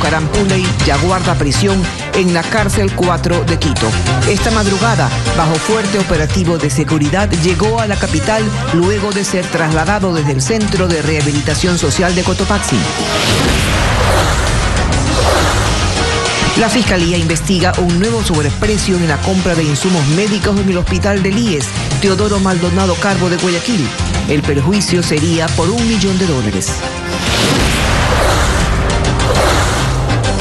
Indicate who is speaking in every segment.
Speaker 1: Bucaram Puley ya guarda prisión en la cárcel 4 de Quito. Esta madrugada, bajo fuerte operativo de seguridad, llegó a la capital luego de ser trasladado desde el Centro de Rehabilitación Social de Cotopaxi. La Fiscalía investiga un nuevo sobreprecio en la compra de insumos médicos en el hospital del IES, Teodoro Maldonado Carbo de Guayaquil. El perjuicio sería por $1 millón.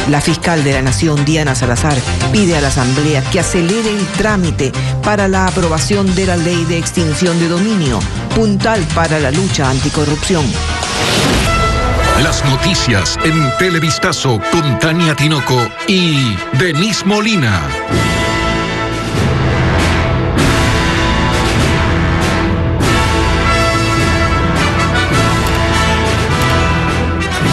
Speaker 1: La fiscal de la Nación, Diana Salazar, pide a la Asamblea que acelere el trámite para la aprobación de la ley de extinción de dominio, puntal para la lucha anticorrupción.
Speaker 2: Las noticias en Televistazo con Tania Tinoco y Denise Molina.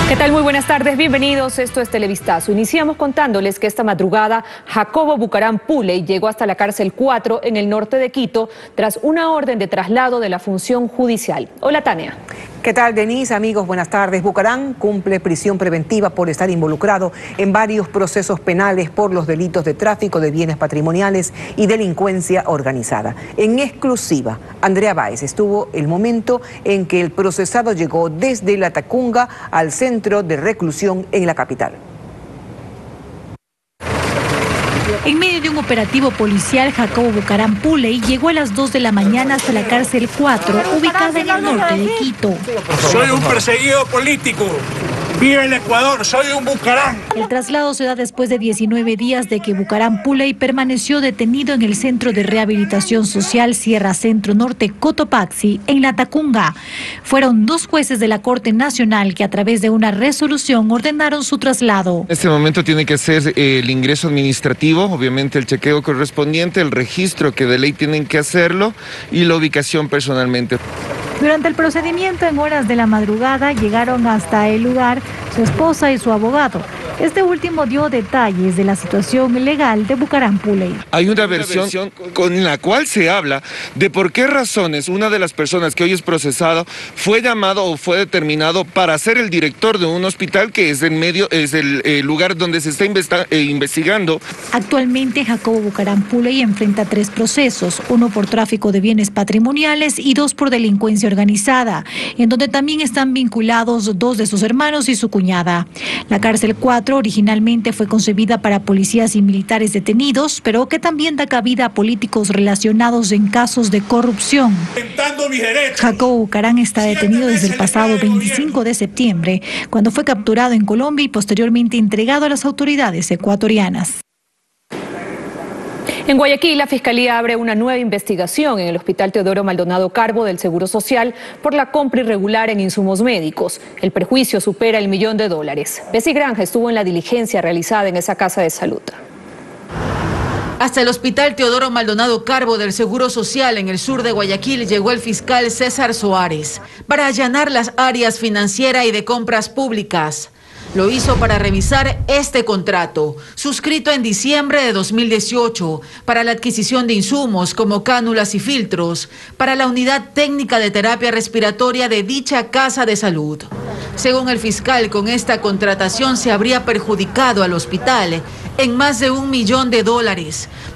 Speaker 3: ¿Qué tal? Muy buenas tardes, bienvenidos. Esto es Televistazo. Iniciamos contándoles que esta madrugada Jacobo Bucaram Puley llegó hasta la cárcel 4 en el norte de Quito tras una orden de traslado de la función judicial. Hola, Tania.
Speaker 1: ¿Qué tal, Denise? Amigos, buenas tardes. Bucaram cumple prisión preventiva por estar involucrado en varios procesos penales por los delitos de tráfico de bienes patrimoniales y delincuencia organizada. En exclusiva, Andrea Báez estuvo el momento en que el procesado llegó desde La Tacunga al centro de reclusión en la capital.
Speaker 4: En medio de un operativo policial, Jacobo Bucaram Puley llegó a las 2 de la mañana hasta la cárcel 4, ubicada en el norte de Quito.
Speaker 5: Soy un perseguido político. ¡Viva el Ecuador! ¡Soy un Bucaram!
Speaker 4: El traslado se da después de 19 días de que Bucaram Puley permaneció detenido en el Centro de Rehabilitación Social Sierra Centro Norte Cotopaxi, en La Tacunga. Fueron 2 jueces de la Corte Nacional que a través de una resolución ordenaron su traslado.
Speaker 6: En este momento tiene que ser el ingreso administrativo, obviamente el chequeo correspondiente, el registro que de ley tienen que hacerlo y la ubicación personalmente.
Speaker 4: Durante el procedimiento, en horas de la madrugada, llegaron hasta el lugar su esposa y su abogado. Este último dio detalles de la situación legal de Bucaram Puley.
Speaker 6: Hay una versión con la cual se habla de por qué razones una de las personas que hoy es procesado fue llamado o fue determinado para ser el director de un hospital que es el lugar donde se está investigando.
Speaker 4: Actualmente, Jacobo Bucaram Puley enfrenta 3 procesos, uno por tráfico de bienes patrimoniales y 2 por delincuencia organizada, en donde también están vinculados 2 de sus hermanos y su cuñada. La cárcel 4 originalmente fue concebida para policías y militares detenidos, pero que también da cabida a políticos relacionados en casos de corrupción. Jacobo Bucaram está detenido desde el pasado 25 de septiembre, cuando fue capturado en Colombia y posteriormente entregado a las autoridades ecuatorianas.
Speaker 3: En Guayaquil, la Fiscalía abre una nueva investigación en el Hospital Teodoro Maldonado Carbo del Seguro Social por la compra irregular en insumos médicos. El perjuicio supera $1 millón. Bessie Granja estuvo en la diligencia realizada en esa casa de salud.
Speaker 7: Hasta el Hospital Teodoro Maldonado Carbo del Seguro Social en el sur de Guayaquil llegó el fiscal César Soares para allanar las áreas financiera y de compras públicas. Lo hizo para revisar este contrato, suscrito en diciembre de 2018, para la adquisición de insumos como cánulas y filtros, para la unidad técnica de terapia respiratoria de dicha casa de salud. Según el fiscal, con esta contratación se habría perjudicado al hospital en más de $1 millón,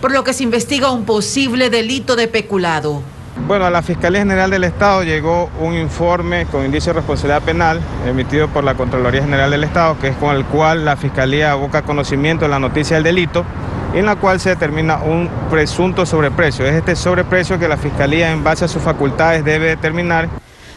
Speaker 7: por lo que se investiga un posible delito de peculado.
Speaker 8: Bueno, a la Fiscalía General del Estado llegó un informe con indicio de responsabilidad penal emitido por la Contraloría General del Estado, que es con el cual la Fiscalía aboca conocimiento de la noticia del delito, en la cual se determina un presunto sobreprecio. Es este sobreprecio que la Fiscalía, en base a sus facultades, debe determinar.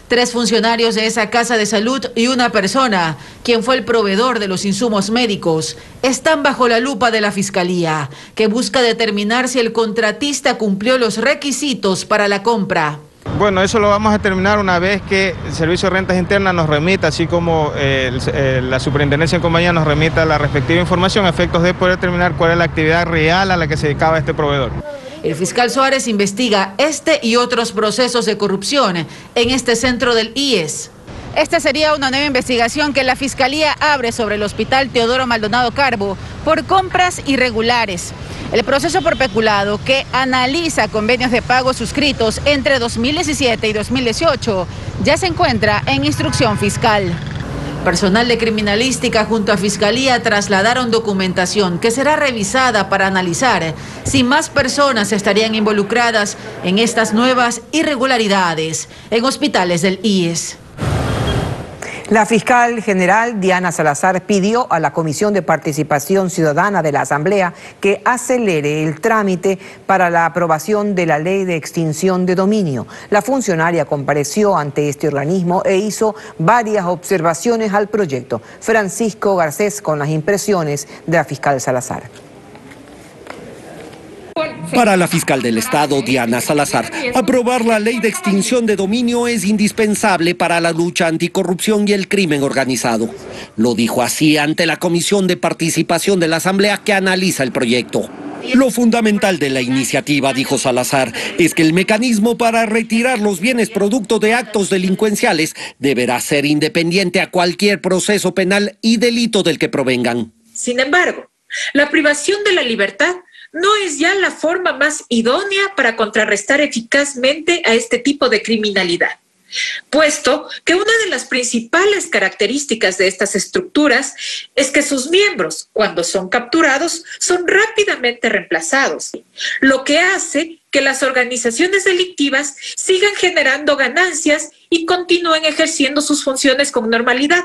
Speaker 7: 3 funcionarios de esa casa de salud y una persona, quien fue el proveedor de los insumos médicos, están bajo la lupa de la Fiscalía, que busca determinar si el contratista cumplió los requisitos para la compra.
Speaker 8: Bueno, eso lo vamos a determinar una vez que el Servicio de Rentas Internas nos remita, así como la Superintendencia en Compañía nos remita la respectiva información, a efectos de poder determinar cuál es la actividad real a la que se dedicaba este proveedor.
Speaker 7: El fiscal Soares investiga este y otros procesos de corrupción en este centro del IES. Esta sería una nueva investigación que la Fiscalía abre sobre el Hospital Teodoro Maldonado Carbo por compras irregulares. El proceso por peculado, que analiza convenios de pago suscritos entre 2017 y 2018, ya se encuentra en instrucción fiscal. Personal de criminalística junto a Fiscalía trasladaron documentación que será revisada para analizar si más personas estarían involucradas en estas nuevas irregularidades en hospitales del IES.
Speaker 1: La fiscal general Diana Salazar pidió a la Comisión de Participación Ciudadana de la Asamblea que acelere el trámite para la aprobación de la ley de extinción de dominio. La funcionaria compareció ante este organismo e hizo varias observaciones al proyecto. Francisco Garcés con las impresiones de la fiscal Salazar.
Speaker 9: Para la fiscal del Estado, Diana Salazar, aprobar la ley de extinción de dominio es indispensable para la lucha anticorrupción y el crimen organizado. Lo dijo así ante la Comisión de Participación de la Asamblea que analiza el proyecto. Lo fundamental de la iniciativa, dijo Salazar, es que el mecanismo para retirar los bienes producto de actos delincuenciales deberá ser independiente a cualquier proceso penal y delito del que provengan.
Speaker 10: Sin embargo, la privación de la libertad no es ya la forma más idónea para contrarrestar eficazmente a este tipo de criminalidad, puesto que una de las principales características de estas estructuras es que sus miembros, cuando son capturados, son rápidamente reemplazados, lo que hace que las organizaciones delictivas sigan generando ganancias y continúen ejerciendo sus funciones con normalidad.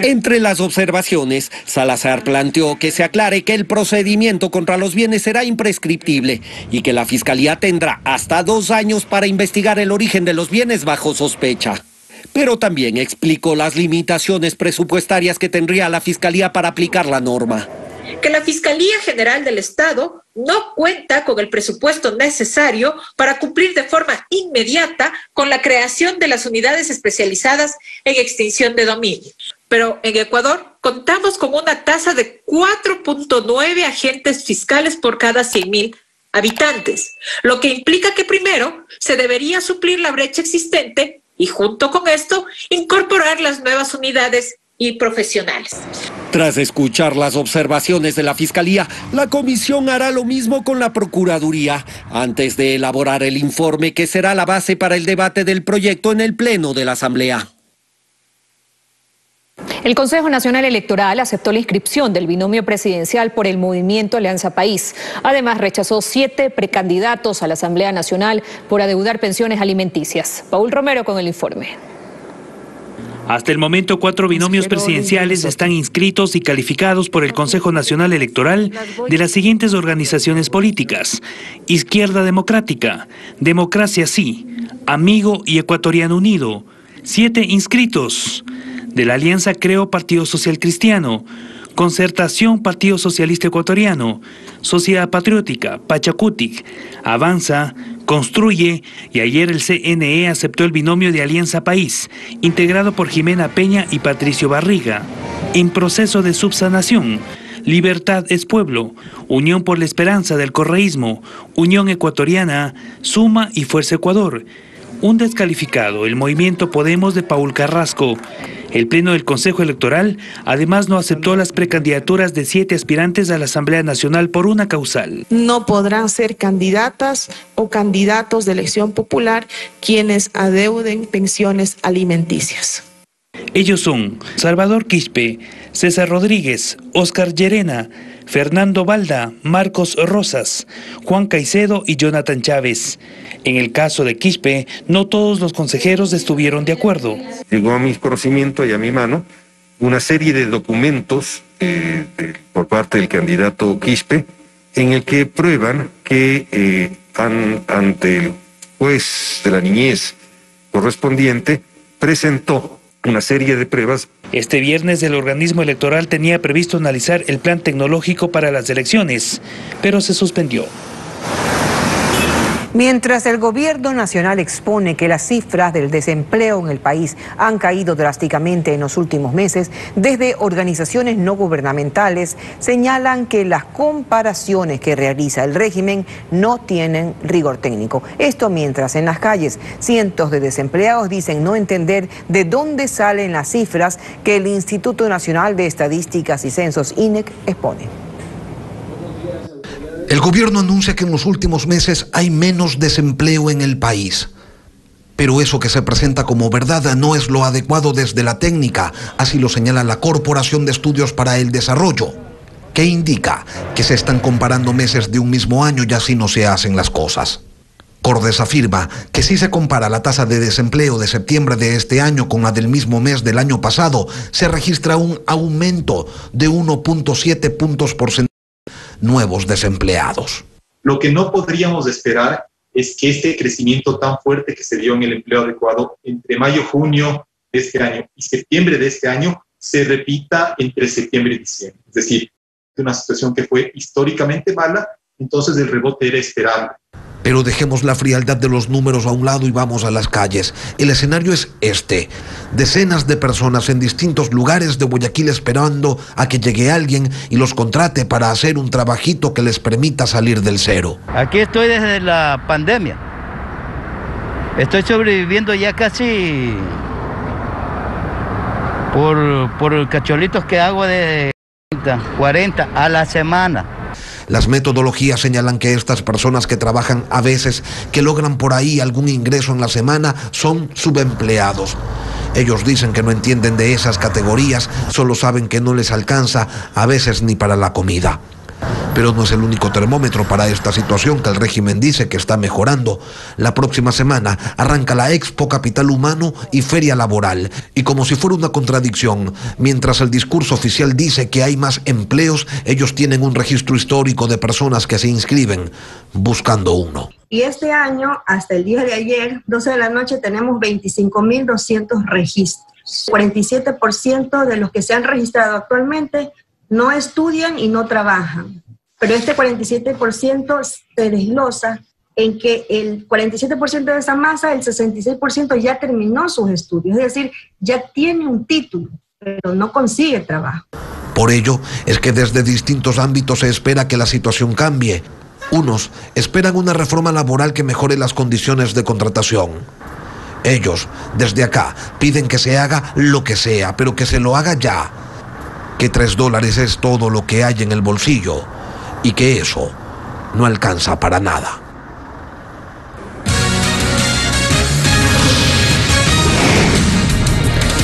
Speaker 9: Entre las observaciones, Salazar planteó que se aclare que el procedimiento contra los bienes será imprescriptible y que la Fiscalía tendrá hasta 2 años para investigar el origen de los bienes bajo sospecha. Pero también explicó las limitaciones presupuestarias que tendría la Fiscalía para aplicar la norma.
Speaker 10: Que la Fiscalía General del Estado no cuenta con el presupuesto necesario para cumplir de forma inmediata con la creación de las unidades especializadas en extinción de dominio. Pero en Ecuador contamos con una tasa de 4.9 agentes fiscales por cada 100.000 habitantes, lo que implica que primero se debería suplir la brecha existente y junto con esto incorporar las nuevas unidades y profesionales.
Speaker 9: Tras escuchar las observaciones de la Fiscalía, la Comisión hará lo mismo con la Procuraduría antes de elaborar el informe que será la base para el debate del proyecto en el Pleno de la Asamblea.
Speaker 3: El Consejo Nacional Electoral aceptó la inscripción del binomio presidencial por el movimiento Alianza País. Además, rechazó 7 precandidatos a la Asamblea Nacional por adeudar pensiones alimenticias. Paul Romero con el informe.
Speaker 11: Hasta el momento, 4 binomios presidenciales están inscritos y calificados por el Consejo Nacional Electoral de las siguientes organizaciones políticas: Izquierda Democrática, Democracia Sí, Amigo y Ecuatoriano Unido. 7 inscritos de la Alianza Creo Partido Social Cristiano, Concertación Partido Socialista Ecuatoriano, Sociedad Patriótica, Pachacutic, Avanza, Construye, y ayer el CNE aceptó el binomio de Alianza País, integrado por Jimena Peña y Patricio Barriga. En proceso de subsanación, Libertad es Pueblo, Unión por la Esperanza del Correísmo, Unión Ecuatoriana, Suma y Fuerza Ecuador. Un descalificado, el Movimiento Podemos de Paul Carrasco. El Pleno del Consejo Electoral además no aceptó las precandidaturas de 7 aspirantes a la Asamblea Nacional por una causal.
Speaker 12: No podrán ser candidatas o candidatos de elección popular quienes adeuden pensiones alimenticias.
Speaker 11: Ellos son Salvador Quispe, César Rodríguez, Óscar Llerena, Fernando Balda, Marcos Rosas, Juan Caicedo y Jonathan Chávez. En el caso de Quispe, no todos los consejeros estuvieron de acuerdo.
Speaker 13: Llegó a mi conocimiento y a mi mano una serie de documentos por parte del candidato Quispe en el que prueban que ante el juez de la niñez correspondiente presentó una serie de pruebas.
Speaker 11: Este viernes el organismo electoral tenía previsto analizar el plan tecnológico para las elecciones, pero se suspendió.
Speaker 1: Mientras el gobierno nacional expone que las cifras del desempleo en el país han caído drásticamente en los últimos meses, desde organizaciones no gubernamentales señalan que las comparaciones que realiza el régimen no tienen rigor técnico. Esto mientras en las calles cientos de desempleados dicen no entender de dónde salen las cifras que el Instituto Nacional de Estadísticas y Censos, INEC, expone.
Speaker 14: El gobierno anuncia que en los últimos meses hay menos desempleo en el país. Pero eso que se presenta como verdad no es lo adecuado desde la técnica, así lo señala la Corporación de Estudios para el Desarrollo, que indica que se están comparando meses de un mismo año y así no se hacen las cosas. Cordes afirma que si se compara la tasa de desempleo de septiembre de este año con la del mismo mes del año pasado, se registra un aumento de 1.7 puntos porcentuales nuevos desempleados.
Speaker 15: Lo que no podríamos esperar es que este crecimiento tan fuerte que se dio en el empleo adecuado entre mayo-junio de este año y septiembre de este año se repita entre septiembre y diciembre. Es decir, una situación que fue históricamente mala, entonces el rebote era esperable.
Speaker 14: Pero dejemos la frialdad de los números a un lado y vamos a las calles. El escenario es este. Decenas de personas en distintos lugares de Guayaquil esperando a que llegue alguien y los contrate para hacer un trabajito que les permita salir del cero.
Speaker 16: Aquí estoy desde la pandemia. Estoy sobreviviendo ya casi por cacholitos que hago de 40 a la semana.
Speaker 14: Las metodologías señalan que estas personas que trabajan a veces, que logran por ahí algún ingreso en la semana, son subempleados. Ellos dicen que no entienden de esas categorías, solo saben que no les alcanza a veces ni para la comida. Pero no es el único termómetro para esta situación que el régimen dice que está mejorando. La próxima semana arranca la Expo Capital Humano y Feria Laboral. Y como si fuera una contradicción, mientras el discurso oficial dice que hay más empleos, ellos tienen un registro histórico de personas que se inscriben buscando uno.
Speaker 17: Y este año, hasta el día de ayer, 12 de la noche, tenemos 25.200 registros. 47% de los que se han registrado actualmente no estudian y no trabajan, pero este 47% se desglosa en que el 47% de esa masa, el 66% ya terminó sus estudios, es decir, ya tiene un título, pero no consigue trabajo.
Speaker 14: Por ello es que desde distintos ámbitos se espera que la situación cambie. Unos esperan una reforma laboral que mejore las condiciones de contratación. Ellos, desde acá, piden que se haga lo que sea, pero que se lo haga ya. Que $3 es todo lo que hay en el bolsillo y que eso no alcanza para nada.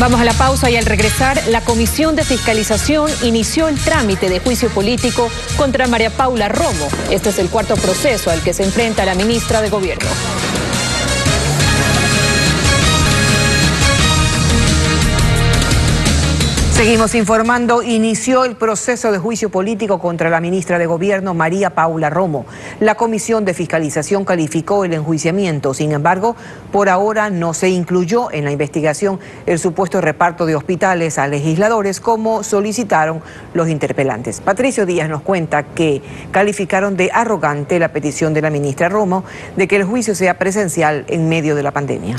Speaker 3: Vamos a la pausa y al regresar, la Comisión de Fiscalización inició el trámite de juicio político contra María Paula Romo. Este es el cuarto proceso al que se enfrenta la ministra de Gobierno.
Speaker 1: Seguimos informando. Inició el proceso de juicio político contra la ministra de Gobierno, María Paula Romo. La Comisión de Fiscalización calificó el enjuiciamiento. Sin embargo, por ahora no se incluyó en la investigación el supuesto reparto de hospitales a legisladores, como solicitaron los interpelantes. Patricio Díaz nos cuenta que calificaron de arrogante la petición de la ministra Romo de que el juicio sea presencial en medio de la pandemia.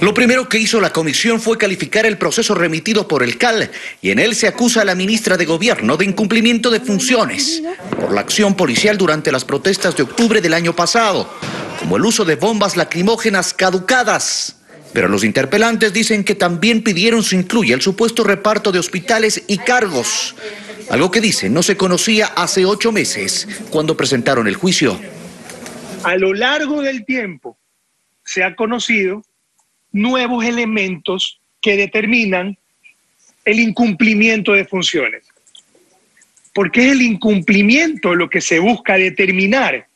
Speaker 18: Lo primero que hizo la comisión fue calificar el proceso remitido por el CAL y en él se acusa a la ministra de Gobierno de incumplimiento de funciones por la acción policial durante las protestas de octubre del año pasado, como el uso de bombas lacrimógenas caducadas. Pero los interpelantes dicen que también pidieron se incluya el supuesto reparto de hospitales y cargos, algo que dicen no se conocía hace 8 meses cuando presentaron el juicio.
Speaker 5: A lo largo del tiempo se ha conocido nuevos elementos que determinan el incumplimiento de funciones. Porque es el incumplimiento lo que se busca determinar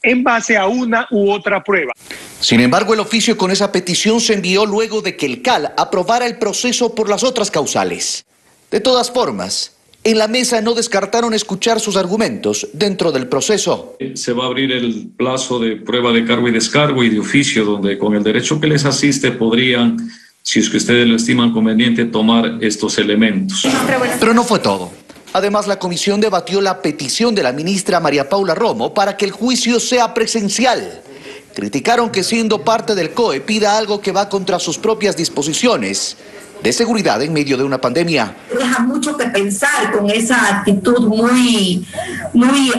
Speaker 5: en base a una u otra prueba.
Speaker 18: Sin embargo, el oficio con esa petición se envió luego de que el CAL aprobara el proceso por las otras causales. De todas formas, en la mesa no descartaron escuchar sus argumentos dentro del proceso.
Speaker 19: Se va a abrir el plazo de prueba de cargo y descargo y de oficio, donde con el derecho que les asiste podrían, si es que ustedes lo estiman conveniente, tomar estos elementos.
Speaker 18: Pero no fue todo. Además, la comisión debatió la petición de la ministra María Paula Romo para que el juicio sea presencial. Criticaron que siendo parte del COE pida algo que va contra sus propias disposiciones de seguridad en medio de una pandemia.
Speaker 20: Deja mucho que pensar con esa actitud muy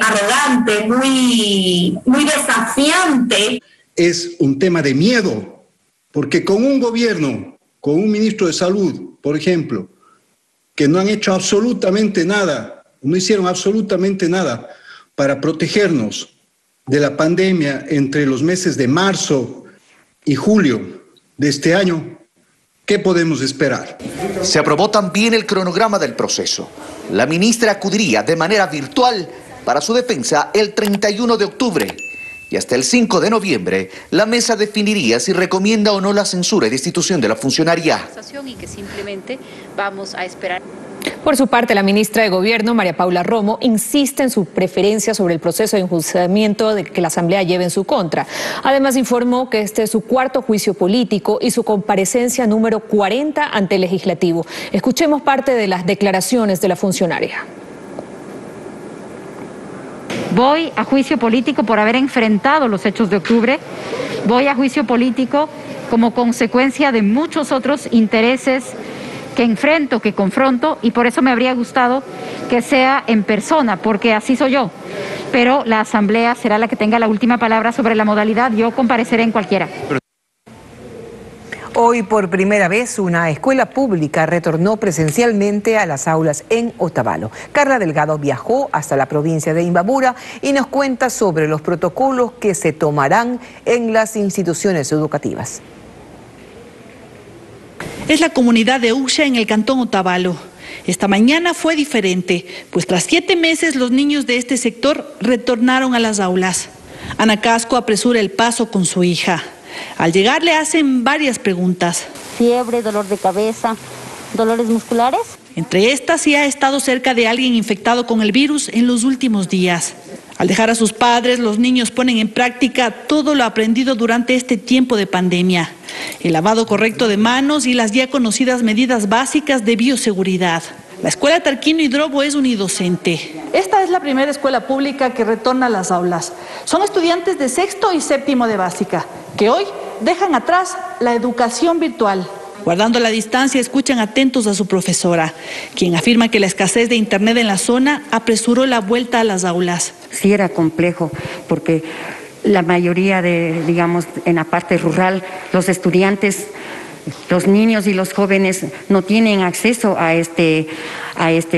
Speaker 20: arrogante, muy desafiante.
Speaker 21: Es un tema de miedo, porque con un gobierno, con un ministro de Salud, por ejemplo, que no han hecho absolutamente nada, no hicieron absolutamente nada para protegernos de la pandemia entre los meses de marzo y julio de este año, ¿qué podemos esperar?
Speaker 18: Se aprobó también el cronograma del proceso. La ministra acudiría de manera virtual para su defensa el 31 de octubre. Y hasta el 5 de noviembre, la mesa definiría si recomienda o no la censura y destitución de la funcionaria.
Speaker 2: Y que simplemente vamos a esperar.
Speaker 3: Por su parte, la ministra de Gobierno, María Paula Romo, insiste en su preferencia sobre el proceso de enjuiciamiento que la Asamblea lleve en su contra. Además, informó que este es su cuarto juicio político y su comparecencia número 40 ante el Legislativo. Escuchemos parte de las declaraciones de la funcionaria.
Speaker 22: Voy a juicio político por haber enfrentado los hechos de octubre. Voy a juicio político como consecuencia de muchos otros intereses que enfrento, que confronto, y por eso me habría gustado que sea en persona, porque así soy yo. Pero la Asamblea será la que tenga la última palabra sobre la modalidad. Yo compareceré en cualquiera.
Speaker 1: Hoy, por primera vez, una escuela pública retornó presencialmente a las aulas en Otavalo. Carla Delgado viajó hasta la provincia de Imbabura y nos cuenta sobre los protocolos que se tomarán en las instituciones educativas.
Speaker 23: Es la comunidad de Uxia en el cantón Otavalo. Esta mañana fue diferente, pues tras 7 meses los niños de este sector retornaron a las aulas. Ana Casco apresura el paso con su hija. Al llegar le hacen varias preguntas.
Speaker 24: Fiebre, dolor de cabeza, dolores musculares.
Speaker 23: Entre estas, si ha estado cerca de alguien infectado con el virus en los últimos días. Al dejar a sus padres, los niños ponen en práctica todo lo aprendido durante este tiempo de pandemia. El lavado correcto de manos y las ya conocidas medidas básicas de bioseguridad. La escuela Tarquino Hidrobo es unidocente. Esta es la primera escuela pública que retorna a las aulas. Son estudiantes de 6º y 7º de básica, que hoy dejan atrás la educación virtual. Guardando la distancia, escuchan atentos a su profesora, quien afirma que la escasez de internet en la zona apresuró la vuelta a las aulas.
Speaker 24: Sí era complejo, porque la mayoría de, digamos, en la parte rural, los estudiantes, los niños y los jóvenes no tienen acceso a este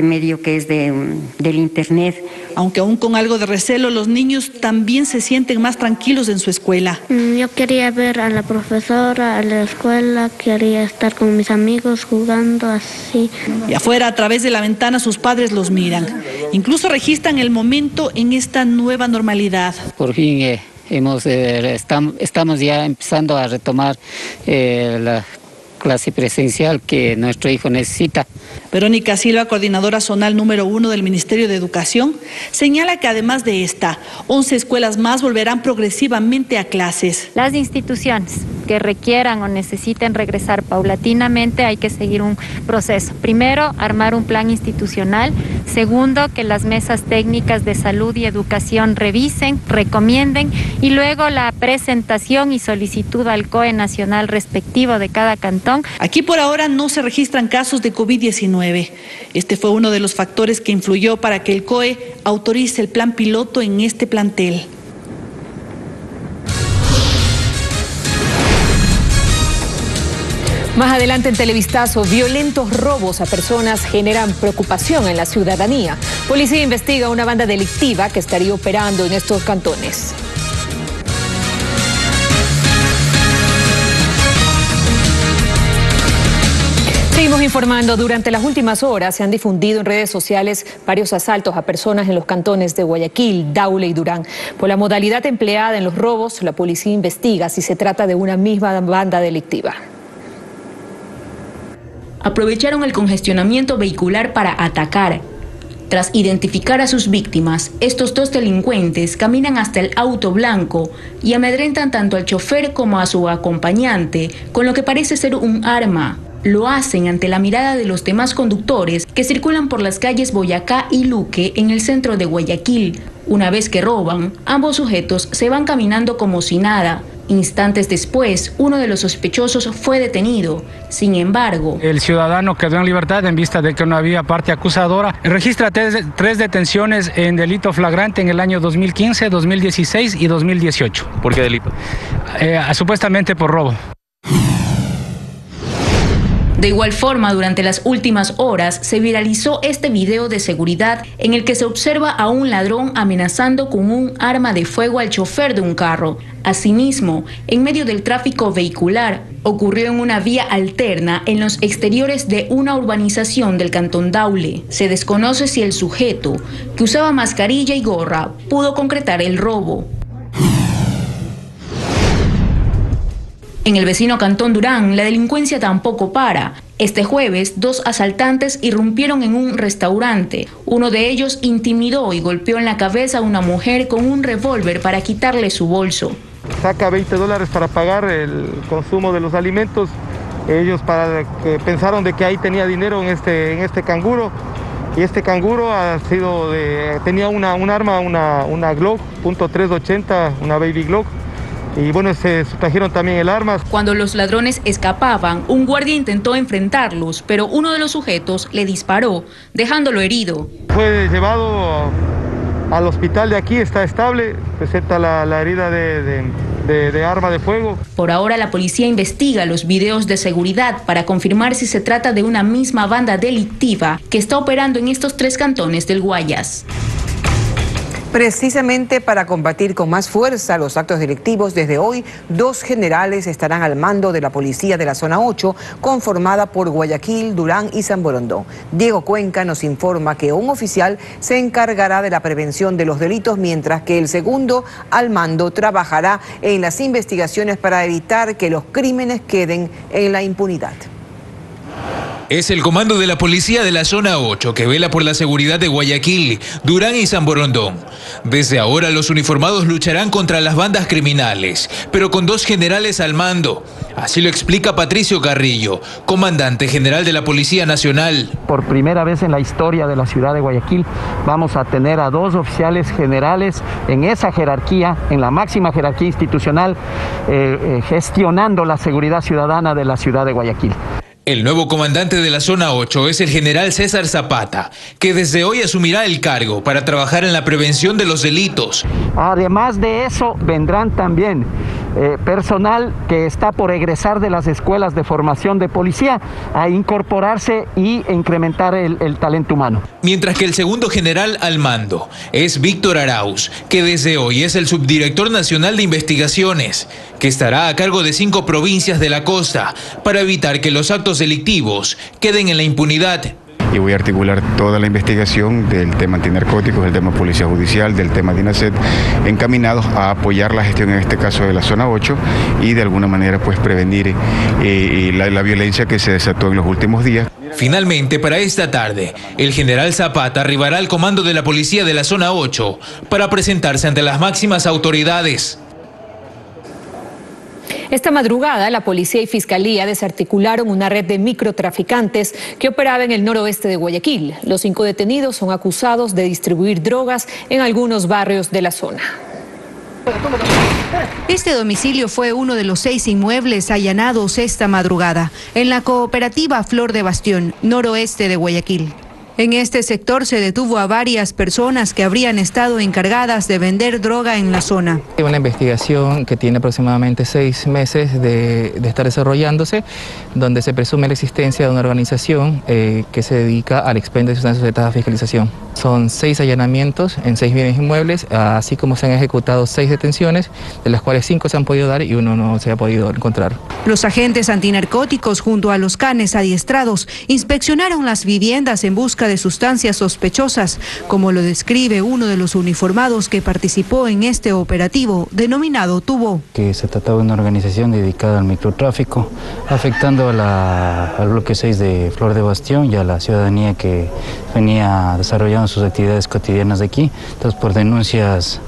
Speaker 24: medio que es del internet.
Speaker 23: Aunque aún con algo de recelo, los niños también se sienten más tranquilos en su escuela.
Speaker 25: Yo quería ver a la profesora, a la escuela, quería estar con mis amigos jugando así.
Speaker 23: Y afuera, a través de la ventana, sus padres los miran. Incluso registran el momento en esta nueva normalidad.
Speaker 26: Por fin estamos ya empezando a retomar la clase presencial que nuestro hijo necesita.
Speaker 23: Verónica Silva, coordinadora zonal número 1 del Ministerio de Educación, señala que además de esta, 11 escuelas más volverán progresivamente a clases.
Speaker 22: Las instituciones que requieran o necesiten regresar paulatinamente, hay que seguir un proceso. Primero, armar un plan institucional. Segundo, que las mesas técnicas de salud y educación revisen, recomienden, y luego la presentación y solicitud al COE nacional respectivo de cada cantón.
Speaker 23: Aquí por ahora no se registran casos de COVID-19. Este fue uno de los factores que influyó para que el COE autorice el plan piloto en este plantel.
Speaker 3: Más adelante en Televistazo, violentos robos a personas generan preocupación en la ciudadanía. Policía investiga una banda delictiva que estaría operando en estos cantones. Seguimos informando. Durante las últimas horas se han difundido en redes sociales varios asaltos a personas en los cantones de Guayaquil, Daule y Durán. Por la modalidad empleada en los robos, la policía investiga si se trata de una misma banda delictiva.
Speaker 27: Aprovecharon el congestionamiento vehicular para atacar. Tras identificar a sus víctimas, estos dos delincuentes caminan hasta el auto blanco y amedrentan tanto al chofer como a su acompañante con lo que parece ser un arma. Lo hacen ante la mirada de los demás conductores que circulan por las calles Boyacá y Luque en el centro de Guayaquil. Una vez que roban, ambos sujetos se van caminando como si nada. Instantes después, uno de los sospechosos fue detenido. Sin embargo,
Speaker 28: el ciudadano quedó en libertad en vista de que no había parte acusadora. Registra tres detenciones en delito flagrante en el año 2015, 2016 y 2018.
Speaker 29: ¿Por qué delito?
Speaker 28: Supuestamente por robo.
Speaker 27: De igual forma, durante las últimas horas se viralizó este video de seguridad en el que se observa a un ladrón amenazando con un arma de fuego al chofer de un carro. Asimismo, en medio del tráfico vehicular, ocurrió en una vía alterna en los exteriores de una urbanización del cantón Daule. Se desconoce si el sujeto, que usaba mascarilla y gorra, pudo concretar el robo. En el vecino cantón Durán, la delincuencia tampoco para. Este jueves, 2 asaltantes irrumpieron en un restaurante. Uno de ellos intimidó y golpeó en la cabeza a una mujer con un revólver para quitarle su bolso.
Speaker 4: Saca $20 para pagar el consumo de los alimentos. Ellos pensaron de que ahí tenía dinero en este canguro. Y este canguro tenía un arma, una Glock .380, una Baby Glock. Y bueno, se trajeron también el arma.
Speaker 27: Cuando los ladrones escapaban, un guardia intentó enfrentarlos, pero uno de los sujetos le disparó, dejándolo herido.
Speaker 4: Fue llevado al hospital de aquí, está estable, presenta la herida de arma de fuego.
Speaker 27: Por ahora la policía investiga los videos de seguridad para confirmar si se trata de una misma banda delictiva que está operando en estos 3 cantones del Guayas.
Speaker 1: Precisamente para combatir con más fuerza los actos delictivos, desde hoy 2 generales estarán al mando de la policía de la zona 8, conformada por Guayaquil, Durán y San Borondón. Diego Cuenca nos informa que un oficial se encargará de la prevención de los delitos, mientras que el segundo al mando trabajará en las investigaciones para evitar que los crímenes queden en la impunidad.
Speaker 6: Es el comando de la policía de la zona 8 que vela por la seguridad de Guayaquil, Durán y San Borondón. Desde ahora los uniformados lucharán contra las bandas criminales, pero con 2 generales al mando. Así lo explica Patricio Carrillo, comandante general de la Policía Nacional.
Speaker 7: Por primera vez en la historia de la ciudad de Guayaquil vamos a tener a 2 oficiales generales en esa jerarquía, en la máxima jerarquía institucional, gestionando la seguridad ciudadana de la ciudad de Guayaquil.
Speaker 6: El nuevo comandante de la zona 8 es el general César Zapata, que desde hoy asumirá el cargo para trabajar en la prevención de los delitos.
Speaker 7: Además de eso, vendrán también personal que está por egresar de las escuelas de formación de policía a incorporarse y incrementar el talento humano.
Speaker 6: Mientras que el segundo general al mando es Víctor Arauz, que desde hoy es el subdirector nacional de investigaciones, que estará a cargo de 5 provincias de la costa para evitar que los actos delictivos queden en la impunidad.
Speaker 8: Y voy a articular toda la investigación del tema antinarcóticos, del tema policía judicial, del tema DINASET, encaminados a apoyar la gestión en este caso de la zona 8 y de alguna manera pues prevenir la violencia que se desató en los últimos días.
Speaker 6: Finalmente, para esta tarde, el general Zapata arribará al comando de la policía de la zona 8 para presentarse ante las máximas autoridades.
Speaker 3: Esta madrugada, la policía y fiscalía desarticularon una red de microtraficantes que operaba en el noroeste de Guayaquil. Los 5 detenidos son acusados de distribuir drogas en algunos barrios de la zona.
Speaker 9: Este domicilio fue uno de los 6 inmuebles allanados esta madrugada en la cooperativa Flor de Bastión, noroeste de Guayaquil. En este sector se detuvo a varias personas que habrían estado encargadas de vender droga en la zona.
Speaker 10: Una investigación que tiene aproximadamente 6 meses de estar desarrollándose, donde se presume la existencia de una organización que se dedica al expendio de sustancias sujetas a fiscalización. Son 6 allanamientos en 6 bienes inmuebles, así como se han ejecutado 6 detenciones, de las cuales 5 se han podido dar y 1 no se ha podido encontrar.
Speaker 9: Los agentes antinarcóticos, junto a los canes adiestrados, inspeccionaron las viviendas en busca de sustancias sospechosas, como lo describe uno de los uniformados que participó en este operativo denominado Tubo.
Speaker 12: Que se trataba de una organización dedicada al microtráfico, afectando al bloque 6 de Flor de Bastión y a la ciudadanía que venía desarrollando sus actividades cotidianas de aquí. Entonces, por denuncias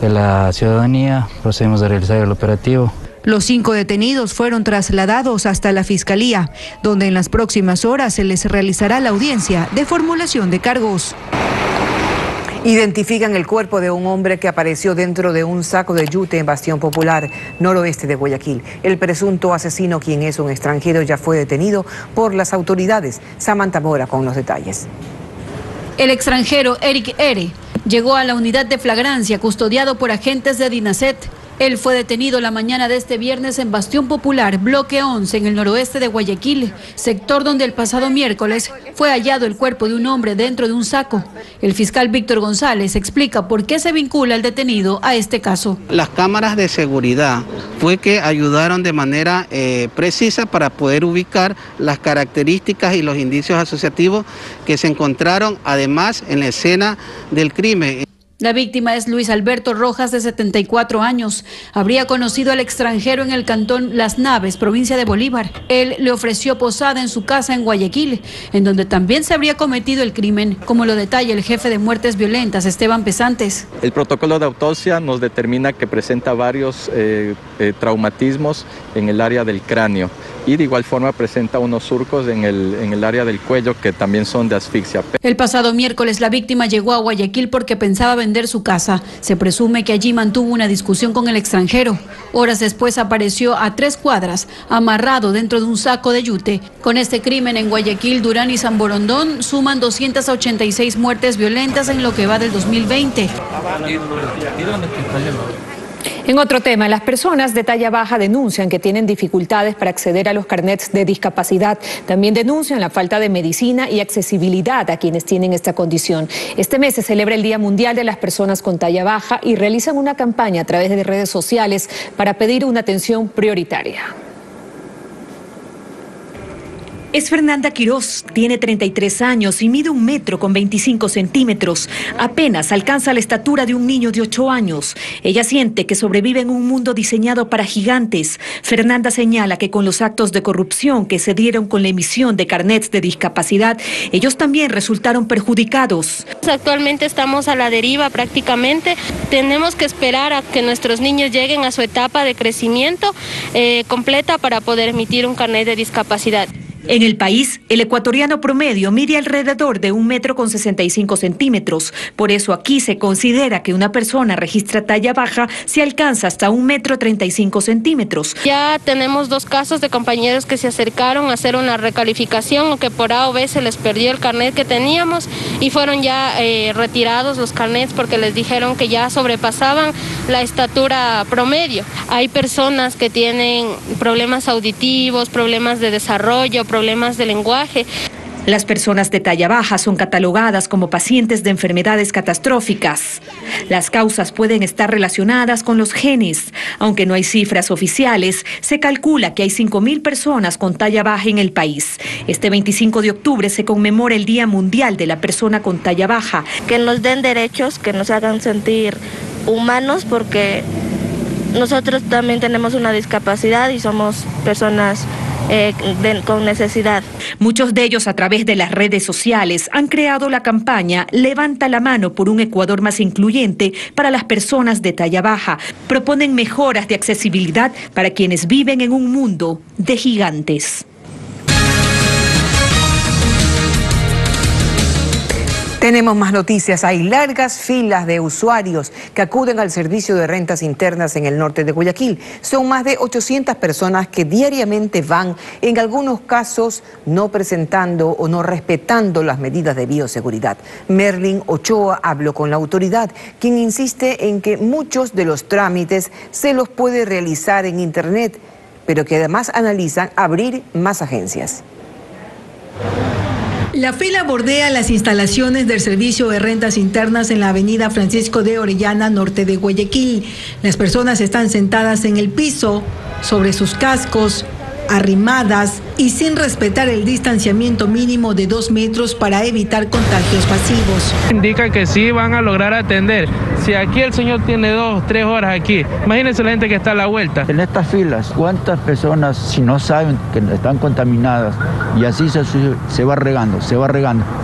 Speaker 12: de la ciudadanía, procedimos a realizar el operativo.
Speaker 9: Los 5 detenidos fueron trasladados hasta la Fiscalía, donde en las próximas horas se les realizará la audiencia de formulación de cargos.
Speaker 1: Identifican el cuerpo de un hombre que apareció dentro de un saco de yute en Bastión Popular, noroeste de Guayaquil. El presunto asesino, quien es un extranjero, ya fue detenido por las autoridades. Samantha Mora con los detalles.
Speaker 13: El extranjero Eric R. llegó a la unidad de flagrancia custodiado por agentes de DINASET.
Speaker 23: Él fue detenido la mañana de este viernes en Bastión Popular, bloque 11, en el noroeste de Guayaquil, sector donde el pasado miércoles fue hallado el cuerpo de un hombre dentro de un saco. El fiscal Víctor González explica por qué se vincula al detenido a este caso.
Speaker 5: Las cámaras de seguridad fue que ayudaron de manera precisa para poder ubicar las características y los indicios asociativos que se encontraron además en la escena del crimen.
Speaker 23: La víctima es Luis Alberto Rojas, de 74 años. Habría conocido al extranjero en el cantón Las Naves, provincia de Bolívar. Él le ofreció posada en su casa en Guayaquil, en donde también se habría cometido el crimen, como lo detalla el jefe de muertes violentas, Esteban Pesantes.
Speaker 11: El protocolo de autopsia nos determina que presenta varios traumatismos en el área del cráneo y de igual forma presenta unos surcos en el área del cuello que también son de asfixia.
Speaker 23: El pasado miércoles la víctima llegó a Guayaquil porque pensaba vender su casa. Se presume que allí mantuvo una discusión con el extranjero. Horas después apareció a 3 cuadras, amarrado dentro de un saco de yute. Con este crimen en Guayaquil, Durán y San Borondón suman 286 muertes violentas en lo que va del 2020.
Speaker 3: En otro tema, las personas de talla baja denuncian que tienen dificultades para acceder a los carnets de discapacidad. También denuncian la falta de medicina y accesibilidad a quienes tienen esta condición. Este mes se celebra el Día Mundial de las Personas con Talla Baja y realizan una campaña a través de redes sociales para pedir una atención prioritaria.
Speaker 13: Es Fernanda Quiroz, tiene 33 años y mide 1,25 metros. Apenas alcanza la estatura de un niño de 8 años. Ella siente que sobrevive en un mundo diseñado para gigantes. Fernanda señala que con los actos de corrupción que se dieron con la emisión de carnets de discapacidad, ellos también resultaron perjudicados.
Speaker 14: Actualmente estamos a la deriva prácticamente. Tenemos que esperar a que nuestros niños lleguen a su etapa de crecimiento completa para poder emitir un carnet de discapacidad.
Speaker 13: En el país, el ecuatoriano promedio mide alrededor de 1,65 metros. Por eso aquí se considera que una persona registra talla baja si alcanza hasta 1,35 metros.
Speaker 14: Ya tenemos 2 casos de compañeros que se acercaron a hacer una recalificación o que por A o B se les perdió el carnet que teníamos y fueron ya retirados los carnets porque les dijeron que ya sobrepasaban la estatura promedio. Hay personas que tienen problemas auditivos, problemas de desarrollo, problemas de lenguaje.
Speaker 13: Las personas de talla baja son catalogadas como pacientes de enfermedades catastróficas. Las causas pueden estar relacionadas con los genes. Aunque no hay cifras oficiales, se calcula que hay 5.000 personas con talla baja en el país. Este 25 de octubre se conmemora el Día Mundial de la Persona con Talla Baja.
Speaker 15: Que nos den derechos, que nos hagan sentir humanos, porque nosotros también tenemos una discapacidad y somos personas con necesidad.
Speaker 13: Muchos de ellos a través de las redes sociales han creado la campaña Levanta la mano por un Ecuador más incluyente para las personas de talla baja. Proponen mejoras de accesibilidad para quienes viven en un mundo de gigantes.
Speaker 1: Tenemos más noticias. Hay largas filas de usuarios que acuden al servicio de rentas internas en el norte de Guayaquil. Son más de 800 personas que diariamente van, en algunos casos no presentando o no respetando las medidas de bioseguridad. Merlin Ochoa habló con la autoridad, quien insiste en que muchos de los trámites se los puede realizar en internet, pero que además analizan abrir más agencias.
Speaker 23: La fila bordea las instalaciones del Servicio de Rentas Internas en la avenida Francisco de Orellana, norte de Guayaquil. Las personas están sentadas en el piso, sobre sus cascos, arrimadas y sin respetar el distanciamiento mínimo de 2 metros para evitar contagios pasivos.
Speaker 28: Indica que sí van a lograr atender. Si aquí el señor tiene 2, 3 horas aquí, imagínense la gente que está a la vuelta.
Speaker 16: En estas filas, ¿cuántas personas, si no saben que están contaminadas y así se va regando,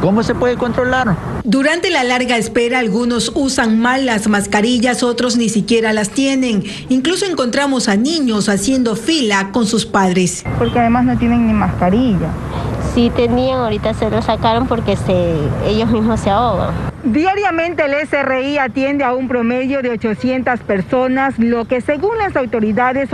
Speaker 16: ¿cómo se puede controlar?
Speaker 23: Durante la larga espera, algunos usan mal las mascarillas, otros ni siquiera las tienen. Incluso encontramos a niños haciendo fila con sus padres.
Speaker 17: Porque además no tienen ni mascarilla.
Speaker 14: Sí tenían, ahorita se lo sacaron porque ellos mismos se ahogan.
Speaker 17: Diariamente el SRI atiende a un promedio de 800 personas, lo que según las autoridades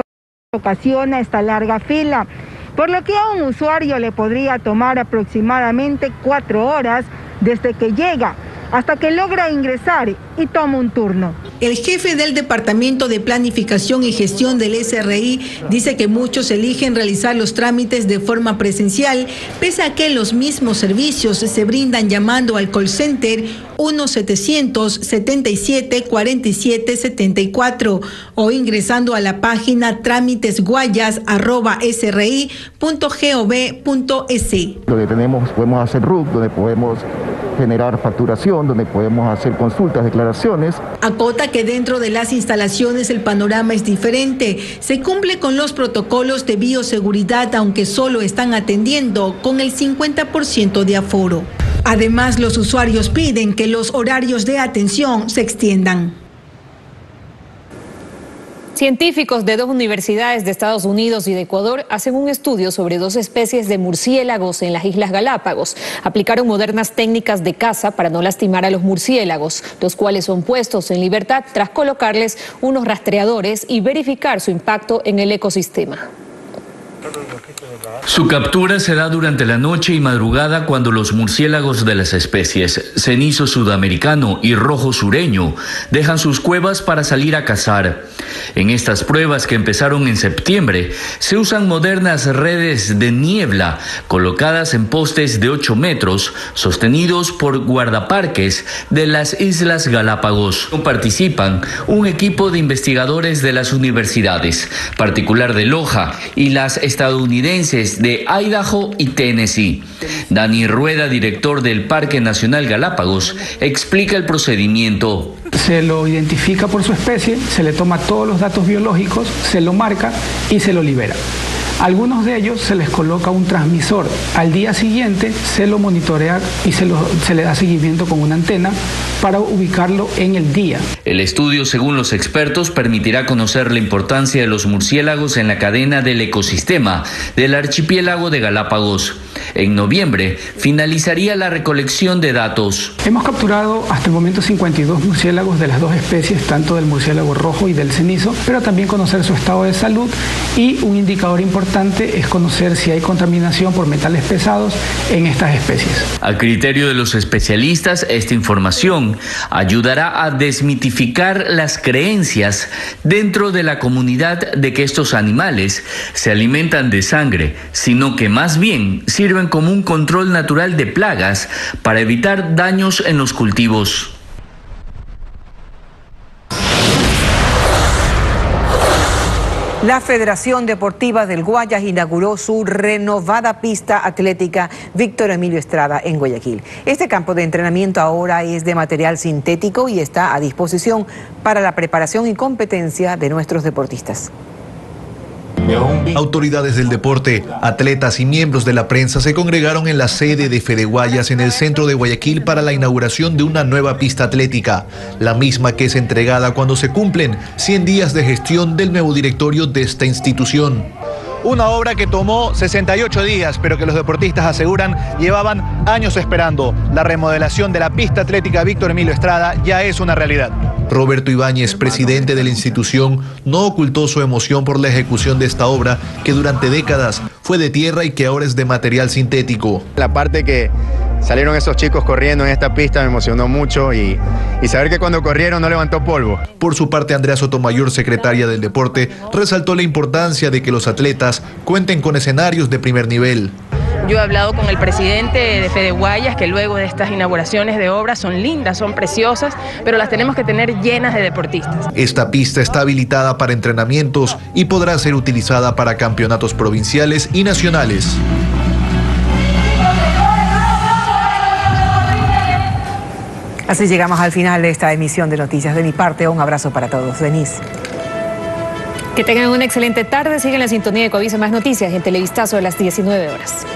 Speaker 17: ocasiona esta larga fila, por lo que a un usuario le podría tomar aproximadamente 4 horas desde que llega hasta que logra ingresar y toma un turno.
Speaker 2: El jefe del Departamento de Planificación y Gestión del SRI dice que muchos eligen realizar los trámites de forma presencial, pese a que los mismos servicios se brindan llamando al call center 1-777-47-74 o ingresando a la página trámitesguayas@sri.gov.es.
Speaker 18: Donde podemos hacer RUC, donde podemos generar facturación, donde podemos hacer consultas, declaraciones.
Speaker 2: Acota que dentro de las instalaciones el panorama es diferente. Se cumple con los protocolos de bioseguridad, aunque solo están atendiendo con el 50% de aforo. Además, los usuarios piden que los horarios de atención se extiendan.
Speaker 3: Científicos de 2 universidades de Estados Unidos y de Ecuador hacen un estudio sobre 2 especies de murciélagos en las Islas Galápagos. Aplicaron modernas técnicas de caza para no lastimar a los murciélagos, los cuales son puestos en libertad tras colocarles unos rastreadores y verificar su impacto en el ecosistema.
Speaker 19: Su captura se da durante la noche y madrugada cuando los murciélagos de las especies cenizo sudamericano y rojo sureño dejan sus cuevas para salir a cazar. En estas pruebas, que empezaron en septiembre, se usan modernas redes de niebla colocadas en postes de 8 metros sostenidos por guardaparques de las Islas Galápagos. Participan un equipo de investigadores de las universidades, particular de Loja, y las estadounidenses de Idaho y Tennessee. Dani Rueda, director del Parque Nacional Galápagos, explica el procedimiento.
Speaker 28: Se lo identifica por su especie, se le toma todos los datos biológicos, se lo marca y se lo libera. Algunos de ellos se les coloca un transmisor. Al día siguiente se lo monitorea y se le da seguimiento con una antena para ubicarlo en el día.
Speaker 19: El estudio, según los expertos, permitirá conocer la importancia de los murciélagos en la cadena del ecosistema del archipiélago de Galápagos. En noviembre finalizaría la recolección de datos.
Speaker 28: Hemos capturado hasta el momento 52 murciélagos de las 2 especies, tanto del murciélago rojo y del cenizo, pero también conocer su estado de salud, y un indicador importante es conocer si hay contaminación por metales pesados en estas especies.
Speaker 19: A criterio de los especialistas, esta información ayudará a desmitificar las creencias dentro de la comunidad de que estos animales se alimentan de sangre, sino que más bien sirven como un control natural de plagas para evitar daños en los cultivos.
Speaker 1: La Federación Deportiva del Guayas inauguró su renovada pista atlética Víctor Emilio Estrada en Guayaquil. Este campo de entrenamiento ahora es de material sintético y está a disposición para la preparación y competencia de nuestros deportistas.
Speaker 20: Autoridades del deporte, atletas y miembros de la prensa se congregaron en la sede de Fedeguayas en el centro de Guayaquil para la inauguración de una nueva pista atlética, la misma que es entregada cuando se cumplen 100 días de gestión del nuevo directorio de esta institución.
Speaker 21: Una obra que tomó 68 días, pero que los deportistas aseguran llevaban años esperando. La remodelación de la pista atlética Víctor Emilio Estrada ya es una realidad.
Speaker 20: Roberto Ibáñez, presidente de la institución, no ocultó su emoción por la ejecución de esta obra que durante décadas fue de tierra y que ahora es de material sintético.
Speaker 24: La parte que salieron esos chicos corriendo en esta pista me emocionó mucho y saber que cuando corrieron no levantó polvo.
Speaker 20: Por su parte, Andrea Sotomayor, secretaria del deporte, resaltó la importancia de que los atletas cuenten con escenarios de primer nivel.
Speaker 25: Yo he hablado con el presidente de Fedeguayas que luego de estas inauguraciones de obras son lindas, son preciosas, pero las tenemos que tener llenas de deportistas.
Speaker 20: Esta pista está habilitada para entrenamientos y podrá ser utilizada para campeonatos provinciales y nacionales.
Speaker 1: Así llegamos al final de esta emisión de Noticias. De mi parte, un abrazo para todos. Denise.
Speaker 3: Que tengan una excelente tarde. Sigan la sintonía de Covisa Más Noticias en Televistazo a las 19 horas.